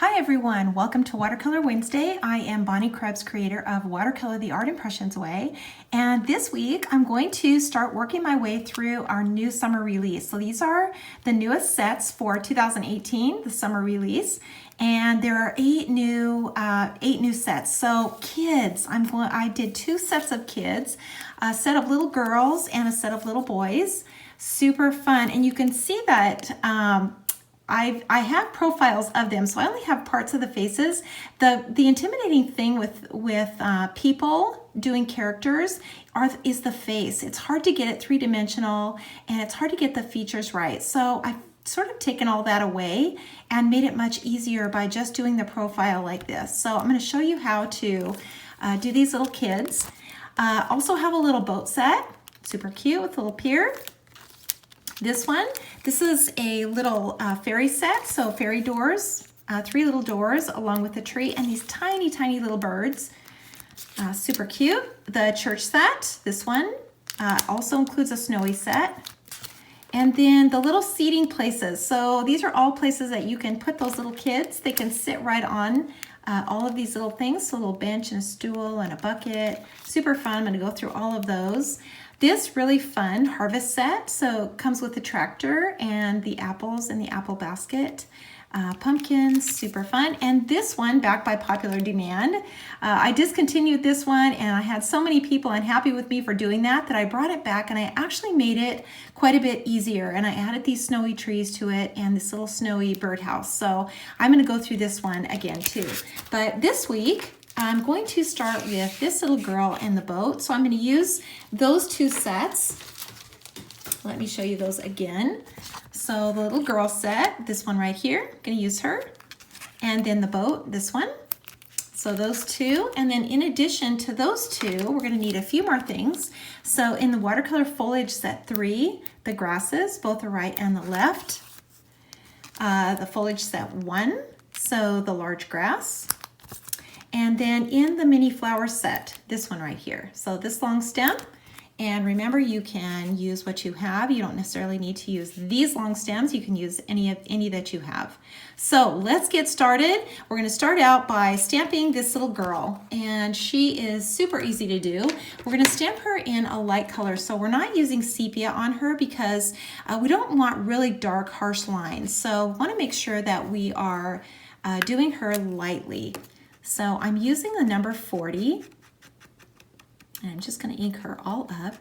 Hi everyone, welcome to Watercolor Wednesday. I am Bonnie Krebs, creator of Watercolor the Art Impressions Way. And this week I'm going to start working my way through our new summer release. So these are the newest sets for 2018, the summer release. And there are eight new sets. So kids, I did two sets of kids, a set of little girls and a set of little boys. Super fun. And you can see that I have profiles of them, so I only have parts of the faces. The intimidating thing with people doing characters is the face. It's hard to get it three-dimensional, and it's hard to get the features right. So I've sort of taken all that away and made it much easier by just doing the profile like this. So I'm going to show you how to do these little kids. Also have a little boat set, super cute with a little pier. This is a little fairy set, so fairy doors, three little doors along with the tree and these tiny, tiny little birds. Super cute. The church set, this one, also includes a snowy set. And then the little seating places. So these are all places that you can put those little kids. They can sit right on all of these little things. So a little bench and a stool and a bucket. Super fun. I'm going to go through all of those. This really fun harvest set, so it comes with the tractor and the apples in the apple basket. Pumpkins, super fun. And this one, back by popular demand. I discontinued this one and I had so many people unhappy with me for doing that I brought it back and I actually made it quite a bit easier. And I added these snowy trees to it and this little snowy birdhouse. So I'm going to go through this one again too. But this week, I'm going to start with this little girl in the boat. So I'm going to use those two sets. Let me show you those again. So the little girl set, this one right here, I'm going to use her. And then the boat, this one. So those two. And then in addition to those two, we're going to need a few more things. So in the watercolor foliage set 3, the grasses, both the right and the left. The foliage set 1, so the large grass. And then in the mini flower set, this one right here. So this long stem, and remember you can use what you have. You don't necessarily need to use these long stems. You can use any that you have. So let's get started. We're going to start out by stamping this little girl, and she is super easy to do. We're going to stamp her in a light color. So we're not using sepia on her because we don't want really dark, harsh lines. So we want to make sure that we are doing her lightly. So I'm using the number 40, and I'm just going to ink her all up.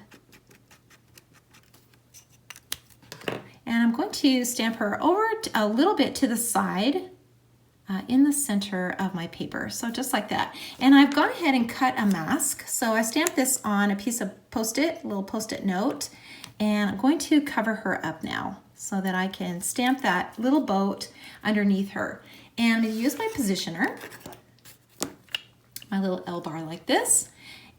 And I'm going to stamp her over a little bit to the side in the center of my paper. So just like that. And I've gone ahead and cut a mask. So I stamped this on a piece of Post-it, a little Post-it note, and I'm going to cover her up now so that I can stamp that little boat underneath her. And I'm going to use my positioner, my little L bar like this,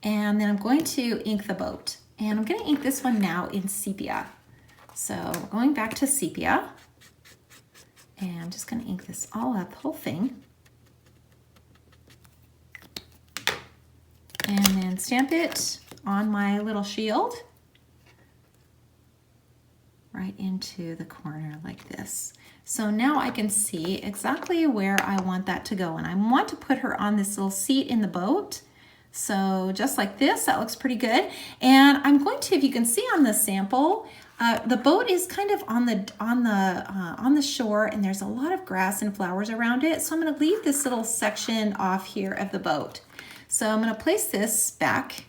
and then I'm going to ink the boat. And I'm going to ink this one now in sepia. So going back to sepia, and I'm just going to ink this all up, the whole thing. And then stamp it on my little shield right into the corner like this. So now I can see exactly where I want that to go. And I want to put her on this little seat in the boat. So just like this, that looks pretty good. And I'm going to, if you can see on the sample, the boat is kind of on the shore, and there's a lot of grass and flowers around it. So I'm going to leave this little section off here of the boat. So I'm going to place this back,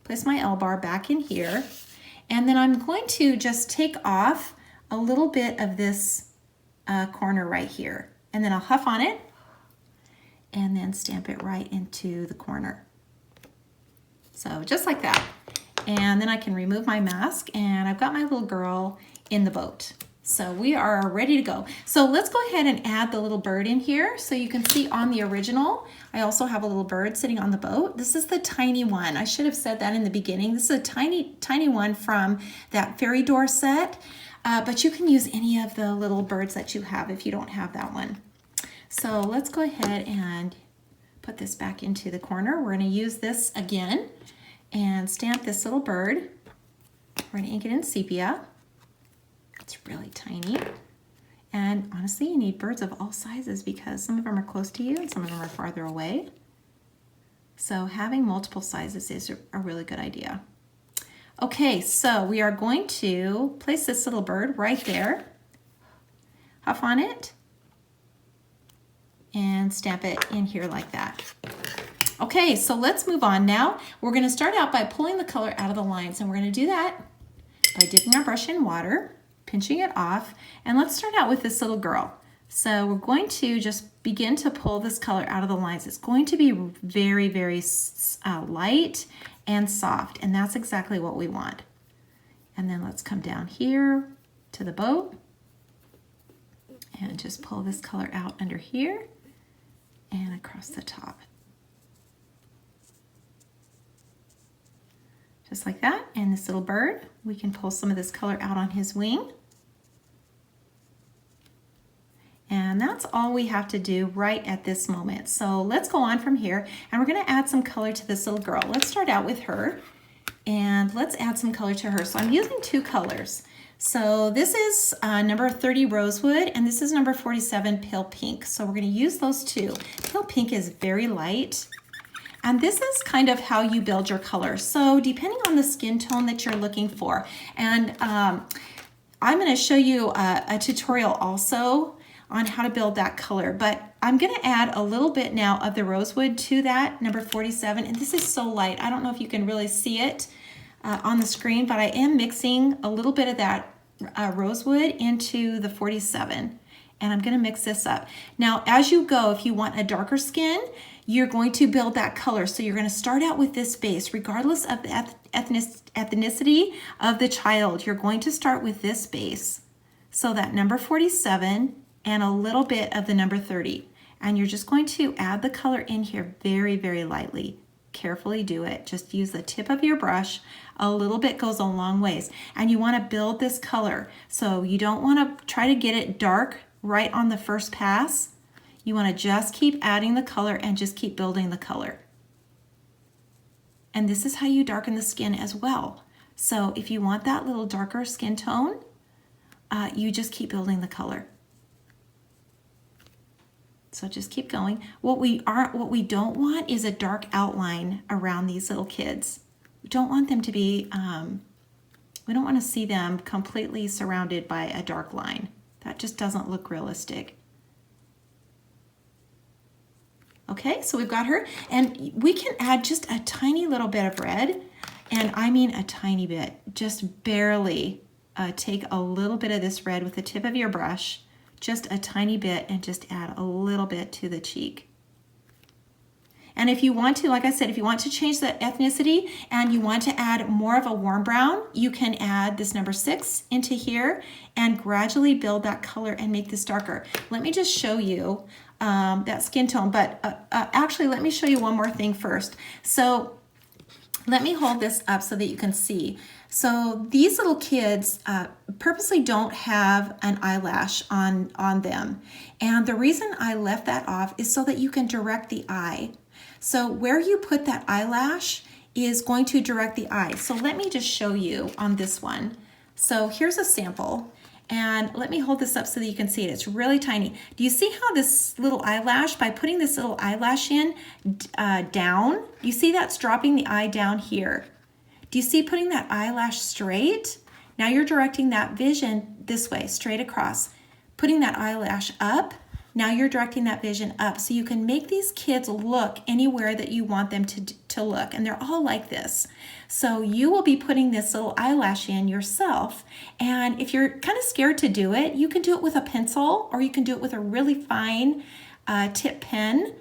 place my L bar back in here. And then I'm going to just take off a little bit of this corner right here. And then I'll huff on it and then stamp it right into the corner. So just like that. And then I can remove my mask, and I've got my little girl in the boat. So we are ready to go. So let's go ahead and add the little bird in here. So you can see on the original, I also have a little bird sitting on the boat. This is the tiny one. I should have said that in the beginning. This is a tiny, tiny one from that fairy door set. But you can use any of the little birds that you have if you don't have that one. So let's go ahead and put this back into the corner. We're going to use this again and stamp this little bird. We're going to ink it in sepia. It's really tiny. And And honestly, you need birds of all sizes because some of them are close to you and some of them are farther away. So having multiple sizes is a really good idea. Okay, so we are going to place this little bird right there. Huff on it and stamp it in here like that. Okay, so let's move on now. We're going to start out by pulling the color out of the lines, and we're going to do that by dipping our brush in water, pinching it off, and let's start out with this little girl. So we're going to just begin to pull this color out of the lines. It's going to be very, very light and soft, and that's exactly what we want. And then let's come down here to the boat and just pull this color out under here and across the top. Just like that. And this little bird, we can pull some of this color out on his wing. And that's all we have to do right at this moment. So let's go on from here, and we're going to add some color to this little girl. Let's start out with her, and let's add some color to her. So I'm using 2 colors. So this is number 30 Rosewood, and this is number 47 Pale Pink. So we're going to use those 2. Pale Pink is very light. And this is kind of how you build your color. So depending on the skin tone that you're looking for, and I'm going to show you a tutorial also on how to build that color, but I'm going to add a little bit now of the Rosewood to that, number 47, and this is so light. I don't know if you can really see it on the screen, but I am mixing a little bit of that Rosewood into the 47, and I'm going to mix this up. Now, as you go, if you want a darker skin, you're going to build that color. So you're going to start out with this base, regardless of the ethnicity of the child. You're going to start with this base. So that number 47 and a little bit of the number 30. And you're just going to add the color in here very, very lightly. Carefully do it. Just use the tip of your brush. A little bit goes a long ways. And you want to build this color. So you don't want to try to get it dark right on the first pass. You want to just keep adding the color and just keep building the color. And this is how you darken the skin as well. So if you want that little darker skin tone, you just keep building the color. So just keep going. What we don't want is a dark outline around these little kids. We don't want them to be, we don't want to see them completely surrounded by a dark line. That just doesn't look realistic. Okay, so we've got her, and we can add just a tiny little bit of red, and I mean a tiny bit, just barely take a little bit of this red with the tip of your brush, just a tiny bit, and just add a little bit to the cheek. And if you want to, like I said, if you want to change the ethnicity and you want to add more of a warm brown, you can add this number 6 into here and gradually build that color and make this darker. Let me just show you that skin tone, but actually let me show you one more thing first. So let me hold this up so that you can see. So these little kids purposely don't have an eyelash on them. And the reason I left that off is so that you can direct the eye. So where you put that eyelash is going to direct the eye. So let me just show you on this one. So here's a sample. And let me hold this up so that you can see it. It's really tiny. Do you see how this little eyelash, by putting this little eyelash in down, you see that's dropping the eye down here. Do you see putting that eyelash straight? Now you're directing that vision this way, straight across. Putting that eyelash up, now you're directing that vision up. So you can make these kids look anywhere that you want them to look. And they're all like this. So you will be putting this little eyelash in yourself. And if you're kind of scared to do it, you can do it with a pencil, or you can do it with a really fine tip pen.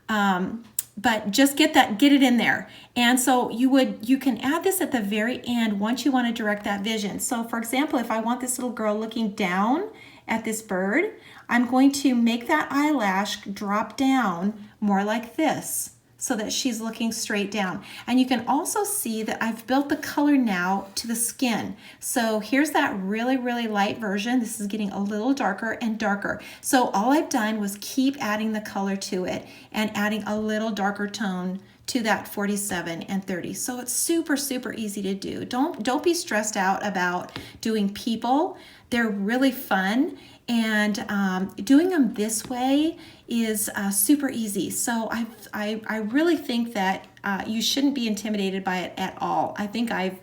But just get it in there. And so you can add this at the very end once you want to direct that vision. So for example, if I want this little girl looking down at this bird, I'm going to make that eyelash drop down more like this so that she's looking straight down. And you can also see that I've built the color now to the skin. So here's that really, really light version. This is getting a little darker and darker. So all I've done was keep adding the color to it and adding a little darker tone to that 47 and 30. So it's super, super easy to do. Don't be stressed out about doing people. They're really fun, and doing them this way is super easy. So I really think that you shouldn't be intimidated by it at all. I think I've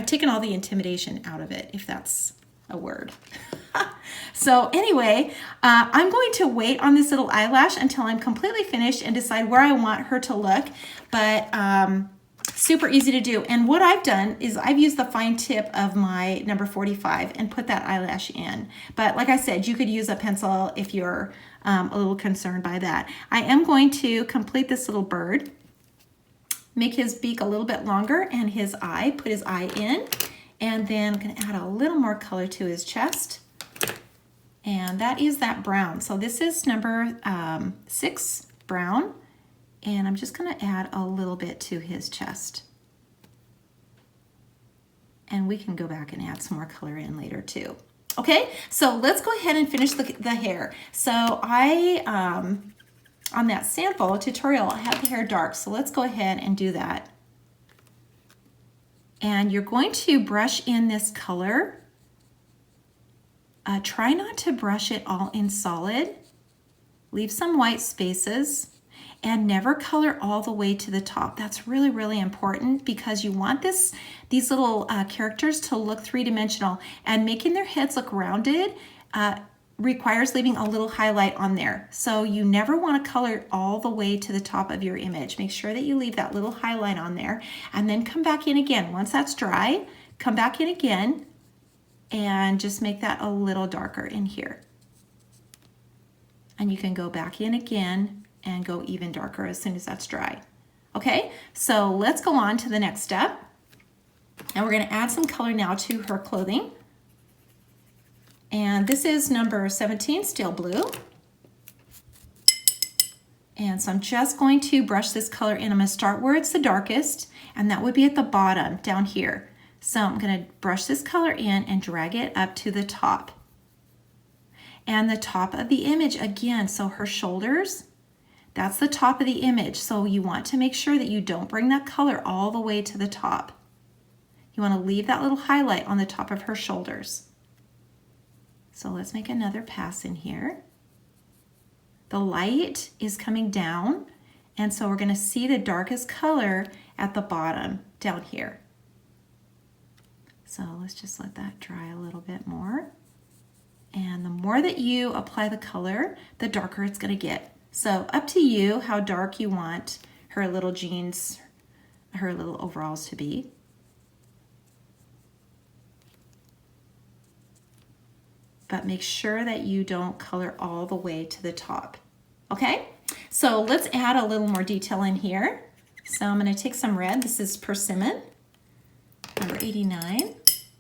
taken all the intimidation out of it, if that's a word. So anyway, I'm going to wait on this little eyelash until I'm completely finished and decide where I want her to look. But super easy to do. And what I've done is I've used the fine tip of my number 45 and put that eyelash in. But like I said, you could use a pencil if you're a little concerned by that. I am going to complete this little bird, make his beak a little bit longer and his eye, put his eye in, and then I'm going to add a little more color to his chest. And that is that brown. So this is number 6 brown. And I'm just going to add a little bit to his chest. And we can go back and add some more color in later too. Okay, so let's go ahead and finish the hair. So I, on that sample tutorial, I had the hair dark. So let's go ahead and do that. And you're going to brush in this color. Try not to brush it all in solid. Leave some white spaces. And never color all the way to the top. That's really, really important because you want these little characters to look three-dimensional, and making their heads look rounded requires leaving a little highlight on there. So you never want to color all the way to the top of your image. Make sure that you leave that little highlight on there, and then come back in again. Once that's dry, come back in again and just make that a little darker in here. And you can go back in again and go even darker as soon as that's dry. Okay, so let's go on to the next step. And we're going to add some color now to her clothing. And this is number 17, steel blue. And so I'm just going to brush this color in. I'm going to start where it's the darkest, and that would be at the bottom down here. So I'm going to brush this color in and drag it up to the top. And the top of the image again, so her shoulders, that's the top of the image. So you want to make sure that you don't bring that color all the way to the top. You want to leave that little highlight on the top of her shoulders. So let's make another pass in here. The light is coming down, and so we're going to see the darkest color at the bottom down here. So let's just let that dry a little bit more. And the more that you apply the color, the darker it's going to get. So up to you how dark you want her little jeans, her little overalls to be. But make sure that you don't color all the way to the top. Okay, so let's add a little more detail in here. So I'm going to take some red. This is persimmon, number 89.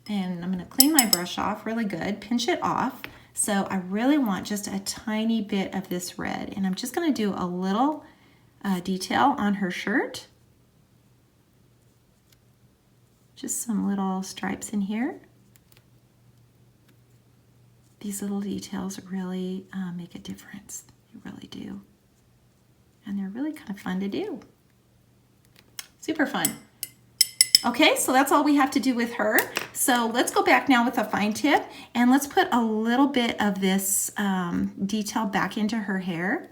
And I'm going to clean my brush off really good, pinch it off. So I really want just a tiny bit of this red, and I'm just going to do a little detail on her shirt. Just some little stripes in here. These little details really make a difference. They really do. And they're really kind of fun to do. Super fun. Okay, so that's all we have to do with her. So let's go back now with a fine tip, and let's put a little bit of this detail back into her hair.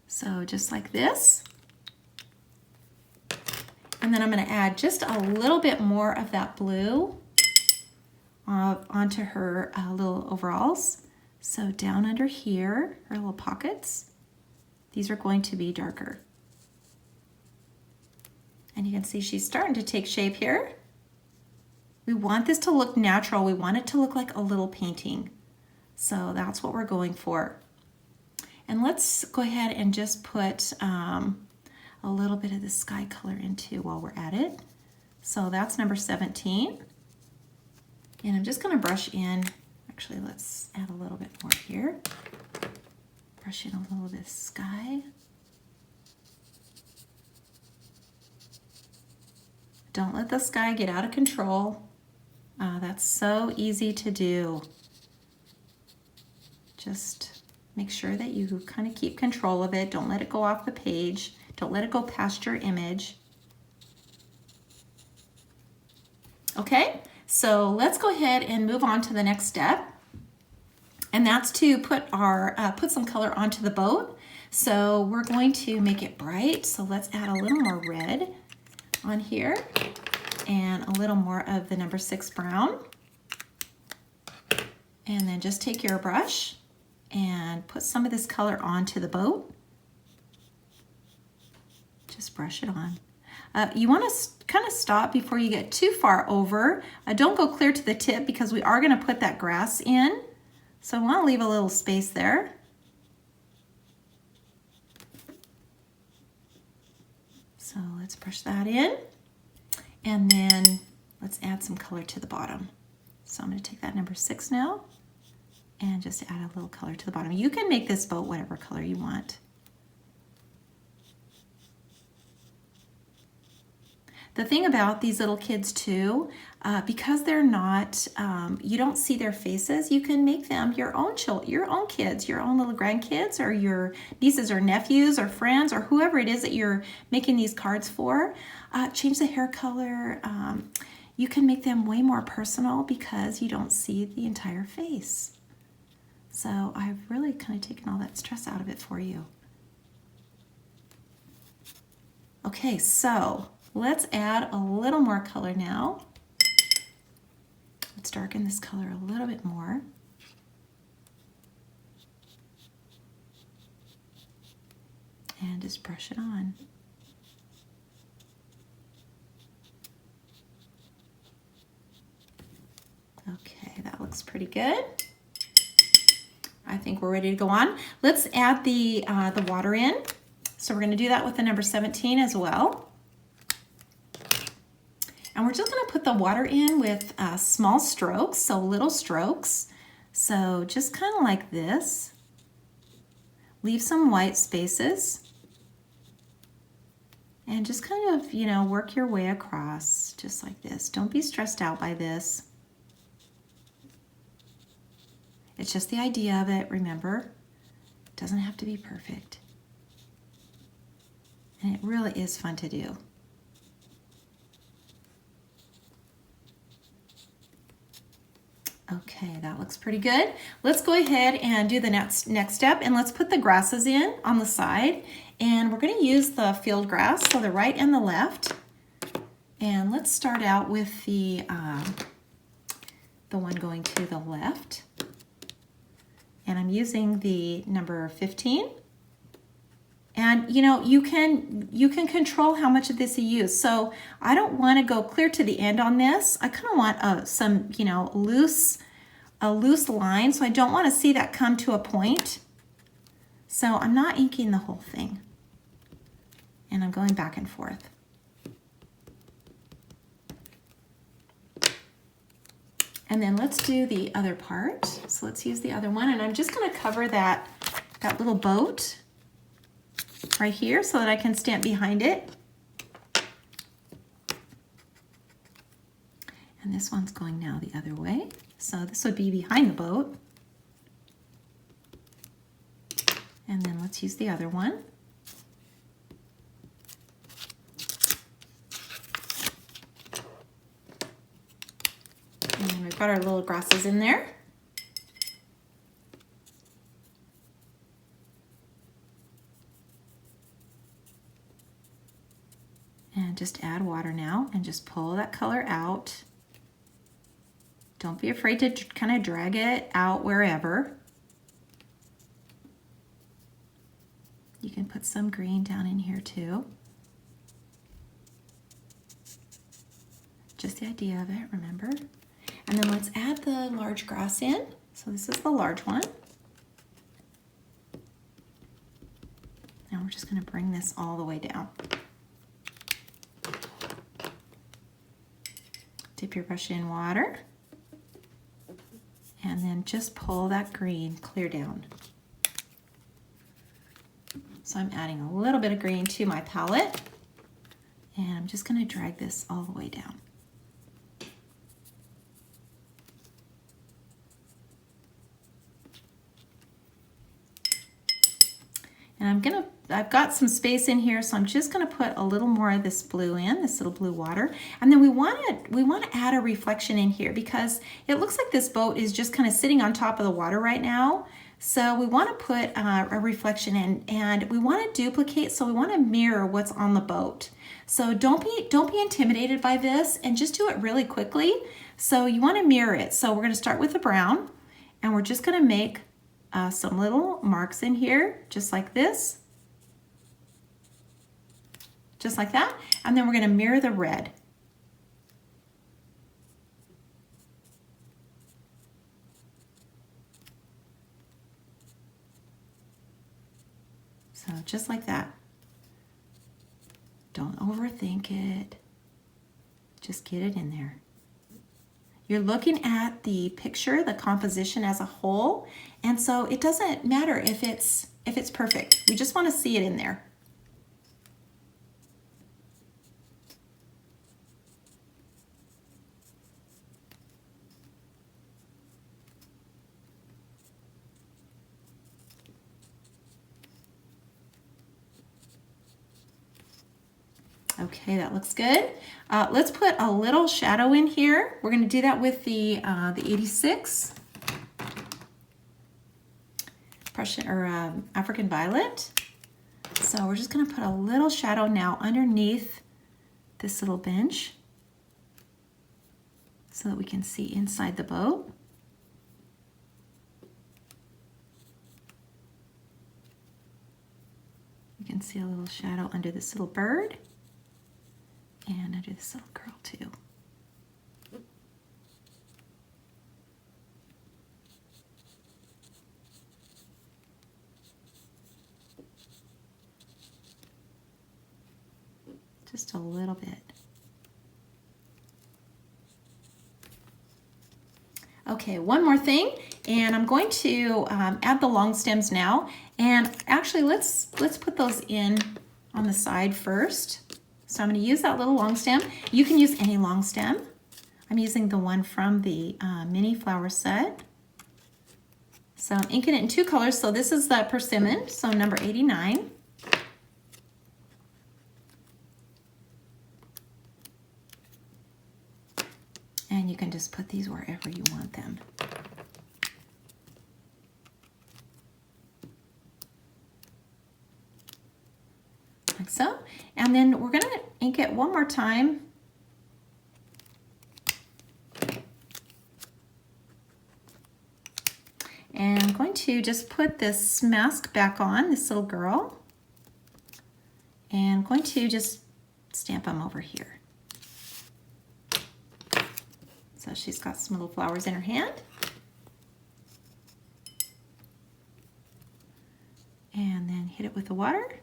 So just like this. And then I'm going to add just a little bit more of that blue onto her little overalls. So down under here, her little pockets, these are going to be darker. And you can see she's starting to take shape here. We want this to look natural. We want it to look like a little painting. So that's what we're going for. And let's go ahead and just put a little bit of the sky color into while we're at it. So that's number 17. And I'm just going to brush in. Actually, let's add a little bit more here. Brush in a little bit of sky. Don't let the sky get out of control. That's so easy to do. Just make sure that you kind of keep control of it. Don't let it go off the page. Don't let it go past your image. Okay, so let's go ahead and move on to the next step. And that's to put some color onto the boat. So we're going to make it bright. So let's add a little more red on here and a little more of the number 6 brown. And then just take your brush and put some of this color onto the boat. Just brush it on. You want to kind of stop before you get too far over. Don't go clear to the tip because we are going to put that grass in. So I want to leave a little space there. So let's brush that in. And then let's add some color to the bottom. So I'm going to take that number 6 now and just add a little color to the bottom. You can make this boat whatever color you want. The thing about these little kids too, because they're not, you don't see their faces, you can make them your own kids, your own little grandkids, or your nieces or nephews or friends or whoever it is that you're making these cards for. Change the hair color. You can make them way more personal because you don't see the entire face. So I've really kind of taken all that stress out of it for you. Okay, so let's add a little more color now. Let's darken this color a little bit more. And just brush it on. Okay, that looks pretty good. I think we're ready to go on. Let's add the water in. So we're going to do that with the number 17 as well. And we're just going to put the water in with small strokes, so little strokes. So just kind of like this. Leave some white spaces. And just kind of, you know, work your way across just like this. Don't be stressed out by this. It's just the idea of it, remember? It doesn't have to be perfect. And it really is fun to do. Okay, that looks pretty good. Let's go ahead and do the next step, and let's put the grasses in on the side. And we're going to use the field grass, so the right and the left. And let's start out with the one going to the left. And I'm using the number 15. And you know, you can control how much of this you use. So I don't want to go clear to the end on this. I kind of want some, you know, a loose line. So I don't want to see that come to a point. So I'm not inking the whole thing. And I'm going back and forth. And then let's do the other part. So let's use the other one. And I'm just going to cover that little boat right here so that I can stand behind it. And this one's going now the other way. So this would be behind the boat. And then let's use the other one. And we've got our little grasses in there. And just add water now and just pull that color out. Don't be afraid to kind of drag it out wherever. You can put some green down in here too. Just the idea of it, remember? And then let's add the large grass in. So this is the large one. Now we're just going to bring this all the way down. Dip your brush in water. And then just pull that green clear down. So I'm adding a little bit of green to my palette. And I'm just going to drag this all the way down. And I've got some space in here, so I'm just going to put a little more of this blue in, this little blue water. And then we want to add a reflection in here because it looks like this boat is just kind of sitting on top of the water right now. So we want to put a reflection in, and we want to duplicate, so we want to mirror what's on the boat. So don't be intimidated by this, and just do it really quickly. So you want to mirror it. So we're going to start with the brown, and we're just going to make some little marks in here, just like this. Just like that. And then we're going to mirror the red. So just like that. Don't overthink it. Just get it in there. You're looking at the picture, the composition as a whole, and so it doesn't matter if it's perfect. We just want to see it in there. Okay, that looks good. Let's put a little shadow in here. We're going to do that with the 86 Prussian or African Violet. So we're just going to put a little shadow now underneath this little bench so that we can see inside the boat. You can see a little shadow under this little bird. And under this little girl too. Just a little bit. Okay, one more thing, and I'm going to add the long stems now. And actually, let's put those in on the side first. So I'm going to use that little long stem. You can use any long stem. I'm using the one from the mini flower set. So I'm inking it in two colors. So this is the persimmon, so number 89. And you can just put these wherever you want them. Like so. And then we're going to ink it one more time. And I'm going to just put this mask back on, this little girl. And I'm going to just stamp them over here. So she's got some little flowers in her hand. And then hit it with the water.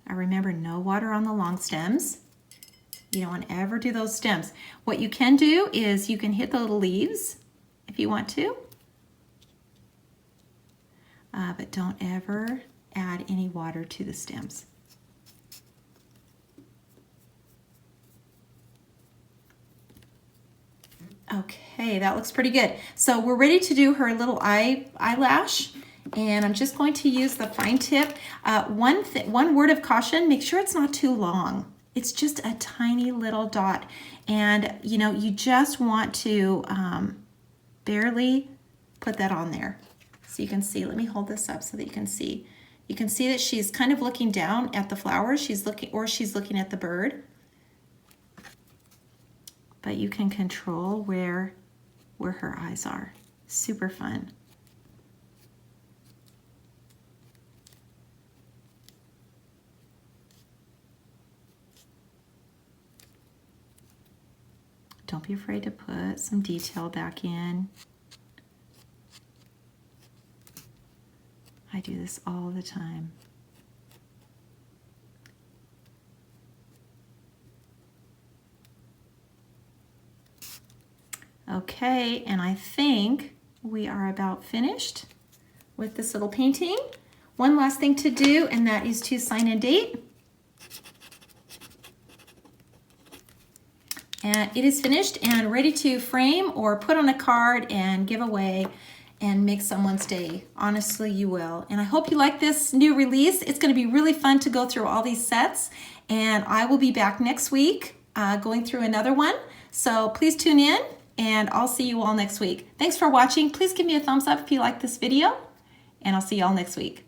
Remember, no water on the long stems. You don't want to ever do those stems. What you can do is you can hit the little leaves if you want to. But don't ever add any water to the stems. Okay, that looks pretty good. So we're ready to do her little eyelash. And I'm just going to use the fine tip. One word of caution, make sure it's not too long. It's just a tiny little dot. And you know, you just want to barely put that on there. So you can see, let me hold this up so that you can see. You can see that she's kind of looking down at the flowers. She's looking at the bird. But you can control where her eyes are. Super fun. Don't be afraid to put some detail back in. I do this all the time. Okay, and I think we are about finished with this little painting. One last thing to do, and that is to sign and date. And it is finished and ready to frame or put on a card and give away. and make someone's day. Honestly, you will. And I hope you like this new release. It's going to be really fun to go through all these sets, and I will be back next week going through another one. So please tune in, and I'll see you all next week. Thanks for watching. Please give me a thumbs up if you like this video, and I'll see you all next week.